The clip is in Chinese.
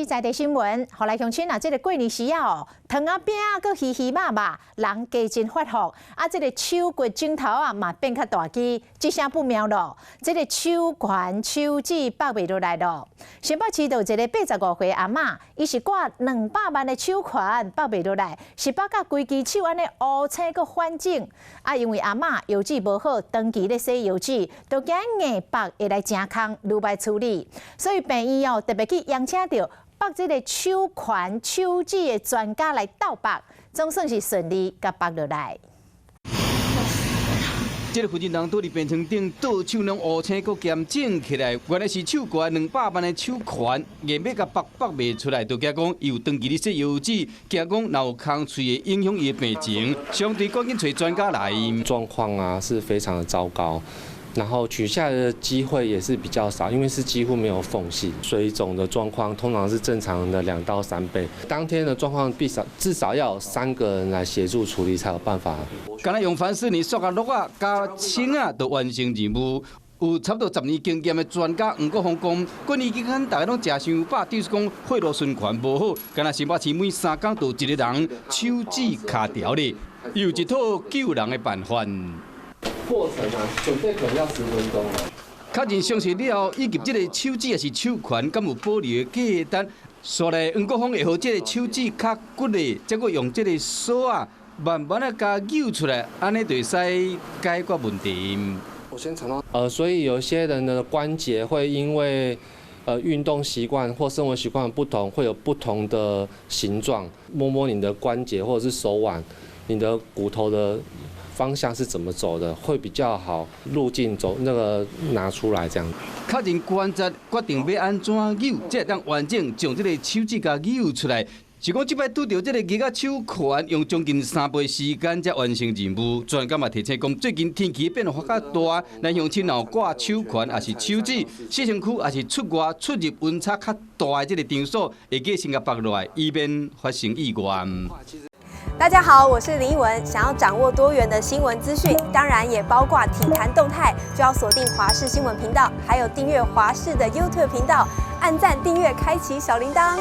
在地新闻，后来乡亲啊，这个过年时啊，糖仔饼啊，佮鱼鱼肉肉，人加真发福。啊，这个手骨镜头啊，嘛变较大机，这声不妙咯。这个手权手指绑袂落来咯。新北市有一个85岁阿嬷，伊是挂200万的手权绑袂落来，是绑甲规支手安尼乌青佮反整。啊，因为阿嬷腰子无好，长期咧洗腰子，都惊硬绑会来真空，愈歹处理，所以病院哦特别去邀请到绑这个手权手指的专家来斗绑，总算是顺利甲绑落来。这个附近人倒伫病床顶倒手拢乌青，佮咸整起来，原来是手挂200万的手权，硬要甲绑袂出来，就惊讲伊有长期咧洗腰子，惊讲若有空喙会影响伊的病情，相对赶紧找专家来。状况啊是非常的糟糕。然后取下来的机会也是比较少，因为是几乎没有缝隙。水肿的状况通常是正常的2到3倍。当天的状况至少要有3个人来协助处理才有办法。敢若用凡士尼塑胶落啊加清啊，就完成任务。有差不多10年经验的专家黄国峰讲，过年期间大家拢食伤饱，就是讲血路循环无好。敢若新北市每3工就有一个人手指卡条咧，有一套救人的办法。过程啊，准备可能要10分钟。确认详细了后，以及这个手指也是手权，敢有保留的价单。所来黄国峰会和这个手指较骨的，再过用这个锁啊，慢慢的甲扭出来，安尼就会使解决问题。我先尝到。所以有些人的关节会因为运动习惯或生活习惯不同，会有不同的形状。摸摸你的关节或者是手腕，你的骨头的方向是怎么走的，会比较好路径走拿出来这样。确认关节，决定要安怎扭，才会当完整将这个手指甲扭出来。是讲即摆拄到这个握啊手权，用将近3倍时间才完成任务。专家嘛提醒讲，最近天气变化较大，咱乡亲若挂手权也是手指，洗身躯也是出外出入温差较大的这个场所，会记先甲绑落来，以免发生意外。大家好，我是林依文。想要掌握多元的新闻资讯，当然也包括体坛动态，就要锁定华视新闻频道，还有订阅华视的 YouTube 频道，按赞、订阅、开启小铃铛。